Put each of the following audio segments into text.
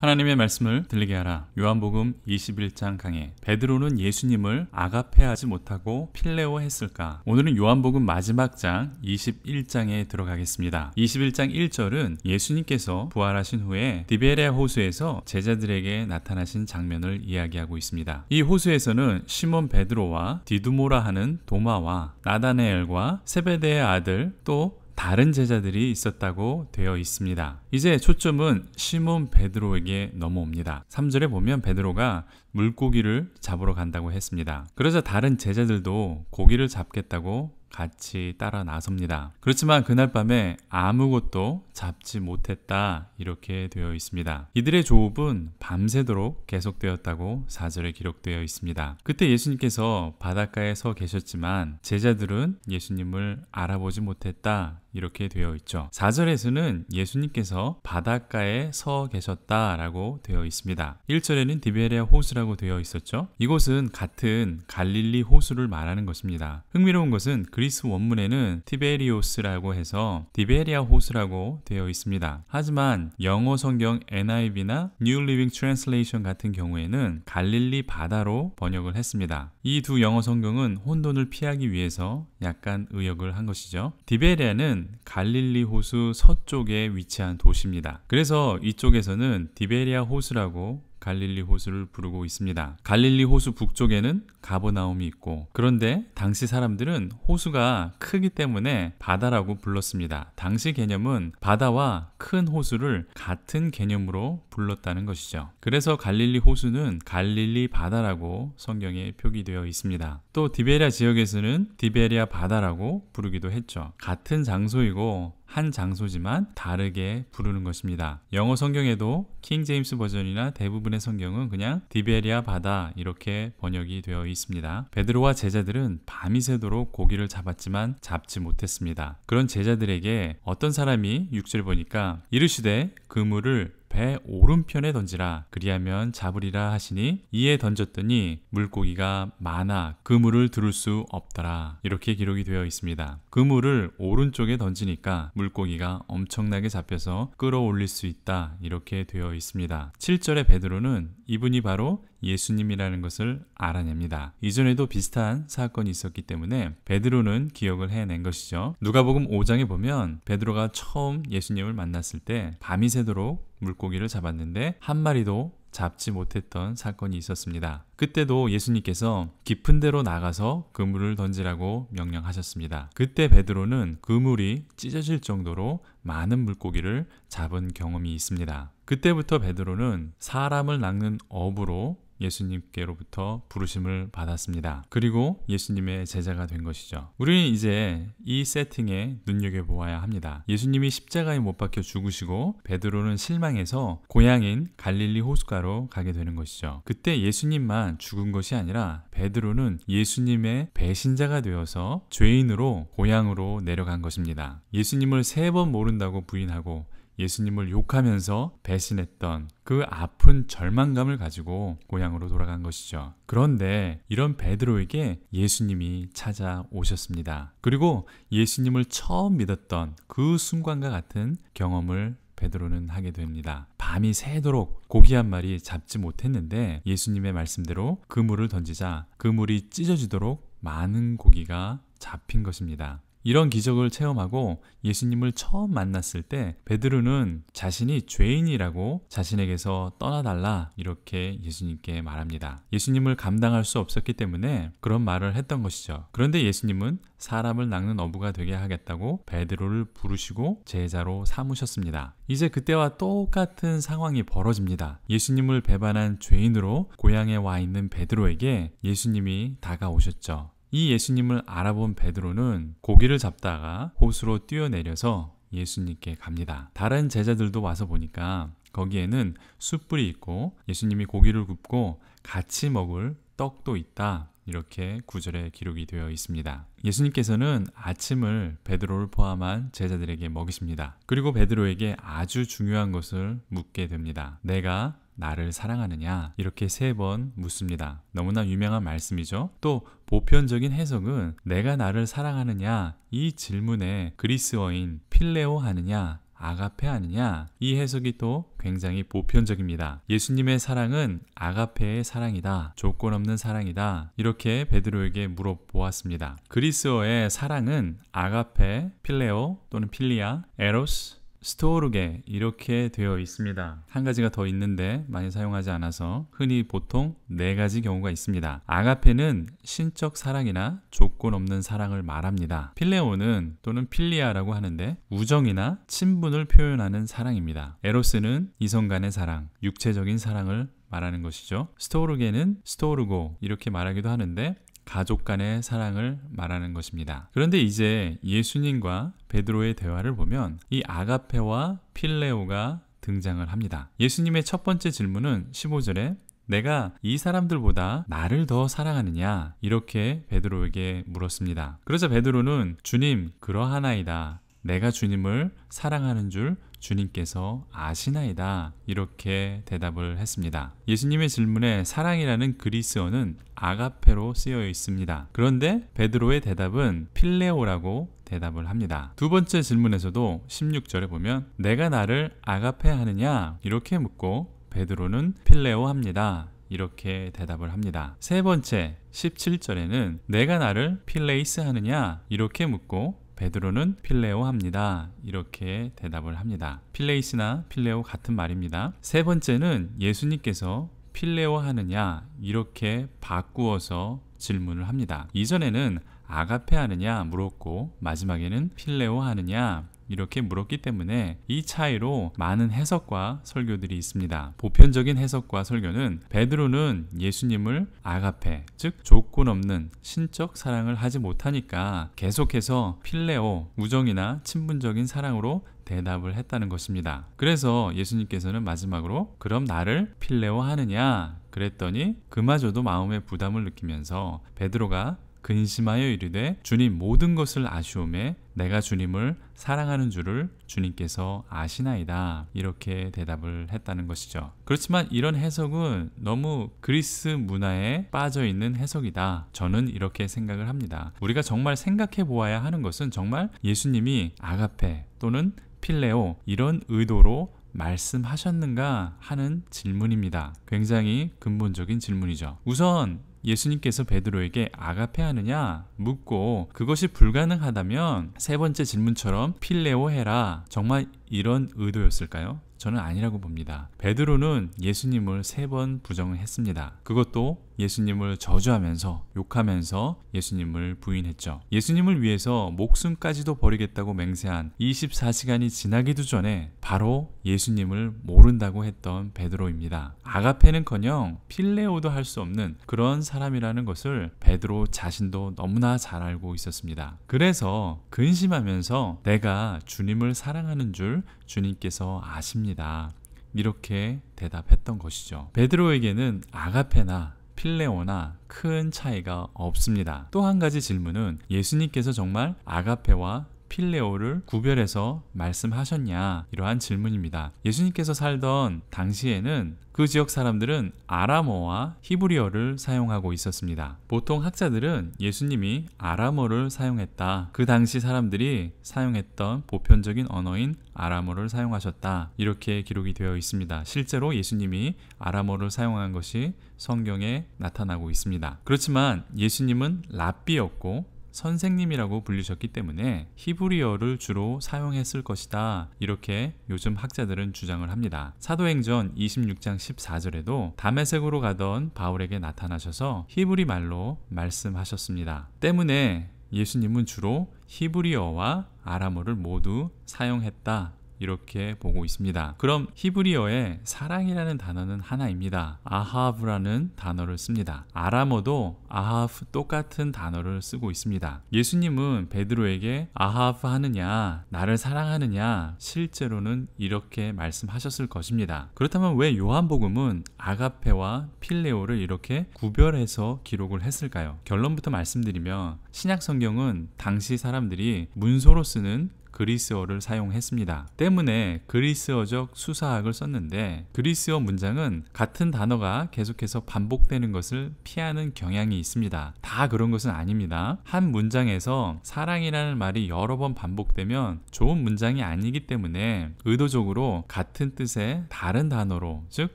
하나님의 말씀을 들리게 하라. 요한복음 21장 강해. 베드로는 예수님을 아가페하지 못하고 필레오 했을까? 오늘은 요한복음 마지막 장 21장에 들어가겠습니다. 21장 1절은 예수님께서 부활하신 후에 디베레아 호수에서 제자들에게 나타나신 장면을 이야기하고 있습니다. 이 호수에서는 시몬 베드로와 디두모라 하는 도마와 나다나엘과 세베대의 아들 또 다른 제자들이 있었다고 되어 있습니다. 이제 초점은 시몬 베드로에게 넘어옵니다. 3절에 보면 베드로가 물고기를 잡으러 간다고 했습니다. 그러자 다른 제자들도 고기를 잡겠다고 같이 따라 나섭니다. 그렇지만 그날 밤에 아무것도 잡지 못했다 이렇게 되어 있습니다. 이들의 조업은 밤새도록 계속되었다고 4절에 기록되어 있습니다. 그때 예수님께서 바닷가에 서 계셨지만 제자들은 예수님을 알아보지 못했다 이렇게 되어 있죠. 4절에서는 예수님께서 바닷가에 서 계셨다라고 되어 있습니다. 1절에는 디베레아 호수라고 되어 있었죠. 이곳은 같은 갈릴리 호수를 말하는 것입니다. 흥미로운 것은 그리스 원문에는 티베리오스라고 해서 디베리아 호수라고 되어 있습니다. 하지만 영어 성경 NIV나 New Living Translation 같은 경우에는 갈릴리 바다로 번역을 했습니다. 이 두 영어 성경은 혼돈을 피하기 위해서 약간 의역을 한 것이죠. 디베리아는 갈릴리 호수 서쪽에 위치한 도시입니다. 그래서 이쪽에서는 디베리아 호수라고 갈릴리 호수를 부르고 있습니다. 갈릴리 호수 북쪽에는 가버나움이 있고, 그런데 당시 사람들은 호수가 크기 때문에 바다라고 불렀습니다. 당시 개념은 바다와 큰 호수를 같은 개념으로 불렀다는 것이죠. 그래서 갈릴리 호수는 갈릴리 바다라고 성경에 표기되어 있습니다. 또 디베리아 지역에서는 디베리아 바다라고 부르기도 했죠. 같은 장소이고 한 장소지만 다르게 부르는 것입니다. 영어 성경에도 킹 제임스 버전이나 대부분의 성경은 그냥 디베리아 바다 이렇게 번역이 되어 있습니다. 베드로와 제자들은 밤이 새도록 고기를 잡았지만 잡지 못했습니다. 그런 제자들에게 어떤 사람이 6절 보니까 이르시되 그물을 배 오른편에 던지라 그리하면 잡으리라 하시니 이에 던졌더니 물고기가 많아 그물을 두를 수 없더라 이렇게 기록이 되어 있습니다. 그물을 오른쪽에 던지니까 물고기가 엄청나게 잡혀서 끌어올릴 수 있다 이렇게 되어 있습니다. 7절의 베드로는 이분이 바로 예수님이라는 것을 알아냅니다. 이전에도 비슷한 사건이 있었기 때문에 베드로는 기억을 해낸 것이죠. 누가복음 5장에 보면 베드로가 처음 예수님을 만났을 때 밤이 새도록 물고기를 잡았는데 한 마리도 잡지 못했던 사건이 있었습니다. 그때도 예수님께서 깊은 데로 나가서 그물을 던지라고 명령하셨습니다. 그때 베드로는 그물이 찢어질 정도로 많은 물고기를 잡은 경험이 있습니다. 그때부터 베드로는 사람을 낚는 어부로 예수님께로부터 부르심을 받았습니다. 그리고 예수님의 제자가 된 것이죠. 우리는 이제 이 세팅에 눈여겨보아야 합니다. 예수님이 십자가에 못 박혀 죽으시고 베드로는 실망해서 고향인 갈릴리 호숫가로 가게 되는 것이죠. 그때 예수님만 죽은 것이 아니라 베드로는 예수님의 배신자가 되어서 죄인으로 고향으로 내려간 것입니다. 예수님을 3번 모른다고 부인하고 예수님을 욕하면서 배신했던 그 아픈 절망감을 가지고 고향으로 돌아간 것이죠. 그런데 이런 베드로에게 예수님이 찾아오셨습니다. 그리고 예수님을 처음 믿었던 그 순간과 같은 경험을 베드로는 하게 됩니다. 밤이 새도록 고기 한 마리 잡지 못했는데 예수님의 말씀대로 그물을 던지자 그물이 찢어지도록 많은 고기가 잡힌 것입니다. 이런 기적을 체험하고 예수님을 처음 만났을 때 베드로는 자신이 죄인이라고 자신에게서 떠나달라 이렇게 예수님께 말합니다. 예수님을 감당할 수 없었기 때문에 그런 말을 했던 것이죠. 그런데 예수님은 사람을 낚는 어부가 되게 하겠다고 베드로를 부르시고 제자로 삼으셨습니다. 이제 그때와 똑같은 상황이 벌어집니다. 예수님을 배반한 죄인으로 고향에 와 있는 베드로에게 예수님이 다가오셨죠. 이 예수님을 알아본 베드로는 고기를 잡다가 호수로 뛰어내려서 예수님께 갑니다. 다른 제자들도 와서 보니까 거기에는 숯불이 있고 예수님이 고기를 굽고 같이 먹을 떡도 있다. 이렇게 9절에 기록이 되어 있습니다. 예수님께서는 아침을 베드로를 포함한 제자들에게 먹이십니다. 그리고 베드로에게 아주 중요한 것을 묻게 됩니다. 내가 나를 사랑하느냐? 이렇게 3번 묻습니다. 너무나 유명한 말씀이죠. 또 보편적인 해석은 내가 나를 사랑하느냐? 이 질문에 그리스어인 필레오 하느냐? 아가페 아니냐? 이 해석이 또 굉장히 보편적입니다. 예수님의 사랑은 아가페의 사랑이다. 조건 없는 사랑이다. 이렇게 베드로에게 물어보았습니다. 그리스어의 사랑은 아가페, 필레오 또는 필리아, 에로스, 스토르게 이렇게 되어 있습니다. 한 가지가 더 있는데 많이 사용하지 않아서 흔히 보통 4가지 경우가 있습니다. 아가페는 신적 사랑이나 조건 없는 사랑을 말합니다. 필레오는 또는 필리아라고 하는데 우정이나 친분을 표현하는 사랑입니다. 에로스는 이성 간의 사랑, 육체적인 사랑을 말하는 것이죠. 스토르게는 스토르고 이렇게 말하기도 하는데 가족 간의 사랑을 말하는 것입니다. 그런데 이제 예수님과 베드로의 대화를 보면 이 아가페와 필레오가 등장을 합니다. 예수님의 첫 번째 질문은 15절에 내가 이 사람들보다 나를 더 사랑하느냐? 이렇게 베드로에게 물었습니다. 그러자 베드로는 주님 그러하나이다. 내가 주님을 사랑하는 줄 주님께서 아시나이다. 이렇게 대답을 했습니다. 예수님의 질문에 사랑이라는 그리스어는 아가페로 쓰여 있습니다. 그런데 베드로의 대답은 필레오라고 대답을 합니다. 두 번째 질문에서도 16절에 보면 내가 나를 아가페 하느냐? 이렇게 묻고 베드로는 필레오 합니다. 이렇게 대답을 합니다. 세 번째 17절에는 내가 나를 필레이스 하느냐? 이렇게 묻고 베드로는 필레오 합니다. 이렇게 대답을 합니다. 필레이스나 필레오 같은 말입니다. 세 번째는 예수님께서 필레오 하느냐? 이렇게 바꾸어서 질문을 합니다. 이전에는 아가페 하느냐 물었고 마지막에는 필레오 하느냐 이렇게 물었기 때문에 이 차이로 많은 해석과 설교들이 있습니다. 보편적인 해석과 설교는 베드로는 예수님을 아가페, 즉 조건 없는 신적 사랑을 하지 못하니까 계속해서 필레오, 우정이나 친분적인 사랑으로 대답을 했다는 것입니다. 그래서 예수님께서는 마지막으로 그럼 나를 필레오 하느냐? 그랬더니 그마저도 마음의 부담을 느끼면서 베드로가 근심하여 이르되 주님 모든 것을 아시오매 내가 주님을 사랑하는 줄을 주님께서 아시나이다. 이렇게 대답을 했다는 것이죠. 그렇지만 이런 해석은 너무 그리스 문화에 빠져 있는 해석이다. 저는 이렇게 생각을 합니다. 우리가 정말 생각해 보아야 하는 것은 정말 예수님이 아가페 또는 필레오 이런 의도로 말씀하셨는가 하는 질문입니다. 굉장히 근본적인 질문이죠. 우선 예수님께서 베드로에게 아가페 하느냐 묻고 그것이 불가능하다면 세 번째 질문처럼 필레오 해라. 정말 이런 의도였을까요? 저는 아니라고 봅니다. 베드로는 예수님을 3번 부정을 했습니다. 그것도 예수님을 저주하면서 욕하면서 예수님을 부인했죠. 예수님을 위해서 목숨까지도 버리겠다고 맹세한 24시간이 지나기도 전에 바로 예수님을 모른다고 했던 베드로입니다. 아가페는커녕 필레오도 할 수 없는 그런 사람이라는 것을 베드로 자신도 너무나 잘 알고 있었습니다. 그래서 근심하면서 내가 주님을 사랑하는 줄 주님께서 아십니다. 이렇게 대답했던 것이죠. 베드로에게는 아가페나 필레오나 큰 차이가 없습니다. 또 한 가지 질문은 예수님께서 정말 아가페와 필레오를 구별해서 말씀하셨냐 이러한 질문입니다. 예수님께서 살던 당시에는 그 지역 사람들은 아람어와 히브리어를 사용하고 있었습니다. 보통 학자들은 예수님이 아람어를 사용했다. 그 당시 사람들이 사용했던 보편적인 언어인 아람어를 사용하셨다. 이렇게 기록이 되어 있습니다. 실제로 예수님이 아람어를 사용한 것이 성경에 나타나고 있습니다. 그렇지만 예수님은 랍비였고 선생님이라고 불리셨기 때문에 히브리어를 주로 사용했을 것이다. 이렇게 요즘 학자들은 주장을 합니다. 사도행전 26장 14절에도 다메섹으로 가던 바울에게 나타나셔서 히브리 말로 말씀하셨습니다. 때문에 예수님은 주로 히브리어와 아람어를 모두 사용했다. 이렇게 보고 있습니다. 그럼 히브리어에 사랑이라는 단어는 하나입니다. 아하브라는 단어를 씁니다. 아람어도 아하브 똑같은 단어를 쓰고 있습니다. 예수님은 베드로에게 아하브 하느냐, 나를 사랑하느냐 실제로는 이렇게 말씀하셨을 것입니다. 그렇다면 왜 요한복음은 아가페와 필레오를 이렇게 구별해서 기록을 했을까요? 결론부터 말씀드리면 신약 성경은 당시 사람들이 문서로 쓰는 그리스어를 사용했습니다. 때문에 그리스어적 수사학을 썼는데, 그리스어 문장은 같은 단어가 계속해서 반복되는 것을 피하는 경향이 있습니다. 다 그런 것은 아닙니다. 한 문장에서 사랑이라는 말이 여러 번 반복되면 좋은 문장이 아니기 때문에 의도적으로 같은 뜻의 다른 단어로, 즉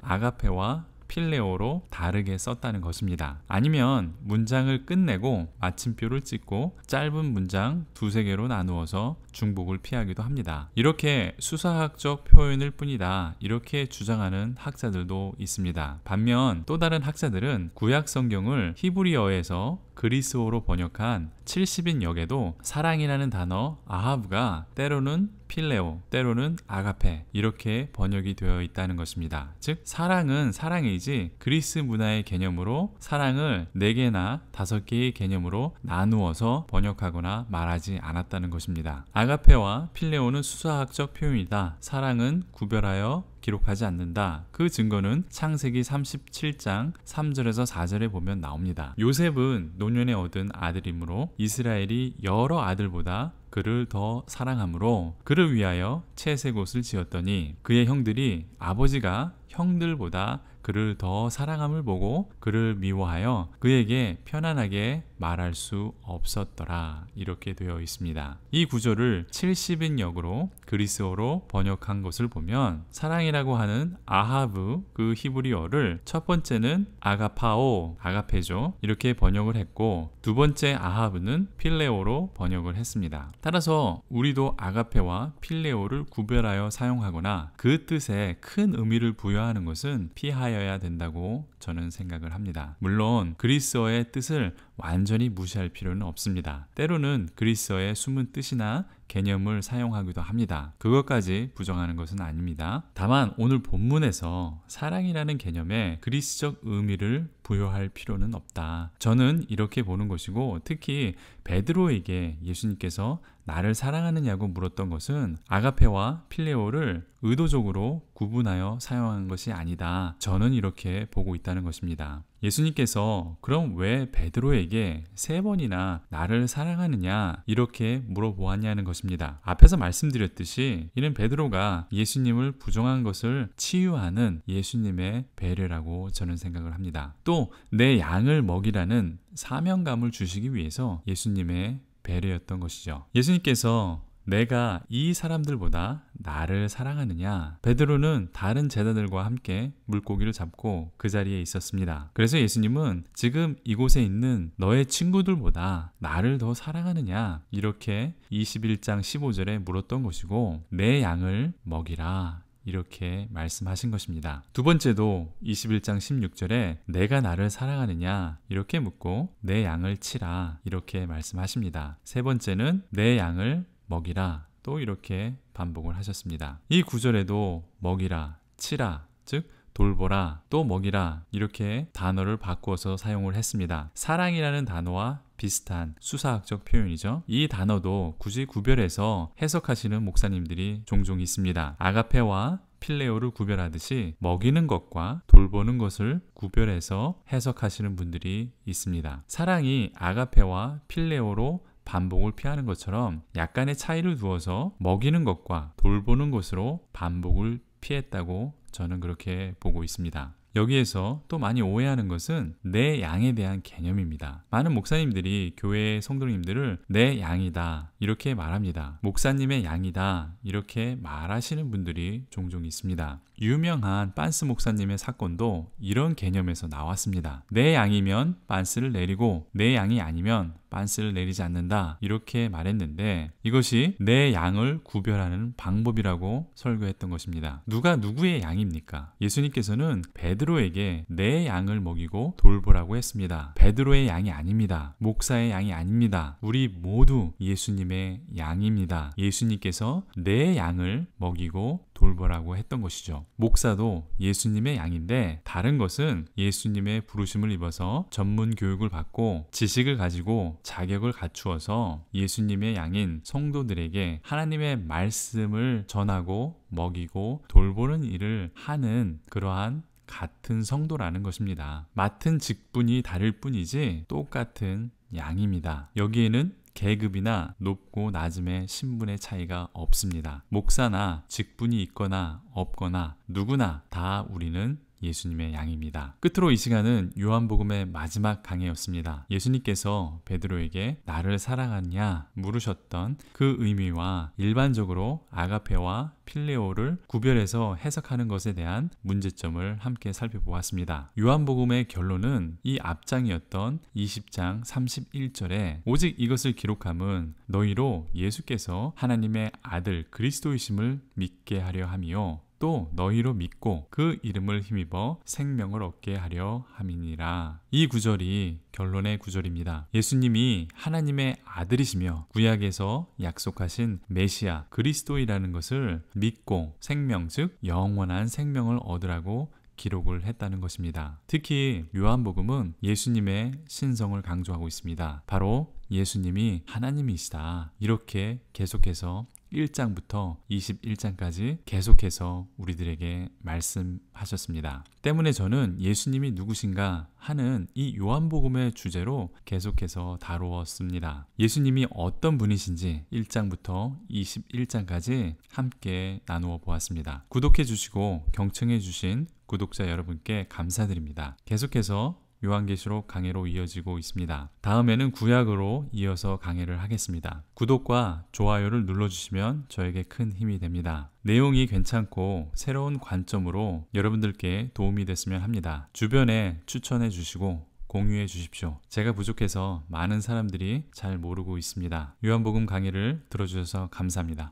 아가페와 필레오로 다르게 썼다는 것입니다. 아니면 문장을 끝내고 마침표를 찍고 짧은 문장 두세 개로 나누어서 중복을 피하기도 합니다. 이렇게 수사학적 표현일 뿐이다, 이렇게 주장하는 학자들도 있습니다. 반면 또 다른 학자들은 구약 성경을 히브리어에서 그리스어로 번역한 70인 역에도 사랑이라는 단어 아하브가 때로는 필레오, 때로는 아가페 이렇게 번역이 되어 있다는 것입니다. 즉 사랑은 사랑이지 그리스 문화의 개념으로 사랑을 4개나 5개의 개념으로 나누어서 번역하거나 말하지 않았다는 것입니다. 아가페와 필레오는 수사학적 표현이다, 사랑은 구별하여 기록하지 않는다. 그 증거는 창세기 37장 3절에서 4절에 보면 나옵니다. 요셉은 노년에 얻은 아들이므로 이스라엘이 여러 아들보다 그를 더 사랑하므로 그를 위하여 채색 옷을 지었더니 그의 형들이 아버지가 형들보다 그를 더 사랑함을 보고 그를 미워하여 그에게 편안하게 말할 수 없었더라. 이렇게 되어 있습니다. 이 구절을 70인 역으로 그리스어로 번역한 것을 보면 사랑이라고 하는 아하브 그 히브리어를 첫 번째는 아가파오, 아가페죠, 이렇게 번역을 했고 두 번째 아하브는 필레오로 번역을 했습니다. 따라서 우리도 아가페와 필레오를 구별하여 사용하거나 그 뜻에 큰 의미를 부여하는 것은 피하여야 된다고 저는 생각을 합니다. 물론 그리스어의 뜻을 완전히 무시할 필요는 없습니다. 때로는 그리스어의 숨은 뜻이나 개념을 사용하기도 합니다. 그것까지 부정하는 것은 아닙니다. 다만 오늘 본문에서 사랑이라는 개념에 그리스적 의미를 부여할 필요는 없다. 저는 이렇게 보는 것이고, 특히 베드로에게 예수님께서 나를 사랑하느냐고 물었던 것은 아가페와 필레오를 의도적으로 구분하여 사용한 것이 아니다, 저는 이렇게 보고 있다는 것입니다. 예수님께서 그럼 왜 베드로에게 3번이나 나를 사랑하느냐 이렇게 물어보았냐는 것입니다. 앞에서 말씀드렸듯이 이는 베드로가 예수님을 부정한 것을 치유하는 예수님의 배려라고 저는 생각을 합니다. 또 내 양을 먹이라는 사명감을 주시기 위해서 예수님의 배려였던 것이죠. 예수님께서 내가 이 사람들보다 나를 사랑하느냐? 베드로는 다른 제자들과 함께 물고기를 잡고 그 자리에 있었습니다. 그래서 예수님은 지금 이곳에 있는 너의 친구들보다 나를 더 사랑하느냐? 이렇게 21장 15절에 물었던 것이고, 내 양을 먹이라, 이렇게 말씀하신 것입니다. 두 번째도 21장 16절에 내가 나를 사랑하느냐 이렇게 묻고 내 양을 치라 이렇게 말씀하십니다. 세 번째는 내 양을 먹이라 또 이렇게 반복을 하셨습니다. 이 구절에도 먹이라, 치라, 즉 돌보라, 또 먹이라 이렇게 단어를 바꾸어서 사용을 했습니다. 사랑이라는 단어와 비슷한 수사학적 표현이죠. 이 단어도 굳이 구별해서 해석하시는 목사님들이 종종 있습니다. 아가페와 필레오를 구별하듯이 먹이는 것과 돌보는 것을 구별해서 해석하시는 분들이 있습니다. 사랑이 아가페와 필레오로 반복을 피하는 것처럼 약간의 차이를 두어서 먹이는 것과 돌보는 것으로 반복을 피했다고 저는 그렇게 보고 있습니다. 여기에서 또 많이 오해하는 것은 내 양에 대한 개념입니다. 많은 목사님들이 교회의 성도님들을 내 양이다 이렇게 말합니다. 목사님의 양이다 이렇게 말하시는 분들이 종종 있습니다. 유명한 빤스 목사님의 사건도 이런 개념에서 나왔습니다. 내 양이면 빤스를 내리고 내 양이 아니면 빤스를 내리지 않는다 이렇게 말했는데, 이것이 내 양을 구별하는 방법이라고 설교했던 것입니다. 누가 누구의 양입니까? 예수님께서는 베드로에게 내 양을 먹이고 돌보라고 했습니다. 베드로의 양이 아닙니다. 목사의 양이 아닙니다. 우리 모두 예수님의 양입니다. 예수님께서 내 양을 먹이고 돌보라고 했던 것이죠. 목사도 예수님의 양인데, 다른 것은 예수님의 부르심을 입어서 전문 교육을 받고 지식을 가지고 자격을 갖추어서 예수님의 양인 성도들에게 하나님의 말씀을 전하고 먹이고 돌보는 일을 하는 그러한 같은 성도라는 것입니다. 맡은 직분이 다를 뿐이지 똑같은 양입니다. 여기에는 계급이나 높고 낮음의 신분의 차이가 없습니다. 목사나 직분이 있거나 없거나 누구나 다 우리는 예수님의 양입니다. 끝으로 이 시간은 요한복음의 마지막 강해였습니다. 예수님께서 베드로에게 나를 사랑하냐 물으셨던 그 의미와 일반적으로 아가페와 필레오를 구별해서 해석하는 것에 대한 문제점을 함께 살펴보았습니다. 요한복음의 결론은 이 앞장이었던 20장 31절에 오직 이것을 기록함은 너희로 예수께서 하나님의 아들 그리스도이심을 믿게 하려 함이요 또 너희로 믿고 그 이름을 힘입어 생명을 얻게 하려 함이니라. 이 구절이 결론의 구절입니다. 예수님이 하나님의 아들이시며 구약에서 약속하신 메시아 그리스도이라는 것을 믿고 생명 즉 영원한 생명을 얻으라고 기록을 했다는 것입니다. 특히 요한복음은 예수님의 신성을 강조하고 있습니다. 바로 예수님이 하나님이시다. 이렇게 계속해서 1장부터 21장까지 계속해서 우리들에게 말씀하셨습니다. 때문에 저는 예수님이 누구신가 하는 이 요한복음의 주제로 계속해서 다루었습니다. 예수님이 어떤 분이신지 1장부터 21장까지 함께 나누어 보았습니다. 구독해 주시고 경청해 주신 구독자 여러분께 감사드립니다. 계속해서 요한계시록 강해로 이어지고 있습니다. 다음에는 구약으로 이어서 강해를 하겠습니다. 구독과 좋아요를 눌러주시면 저에게 큰 힘이 됩니다. 내용이 괜찮고 새로운 관점으로 여러분들께 도움이 됐으면 합니다. 주변에 추천해 주시고 공유해 주십시오. 제가 부족해서 많은 사람들이 잘 모르고 있습니다. 요한복음 강의를 들어주셔서 감사합니다.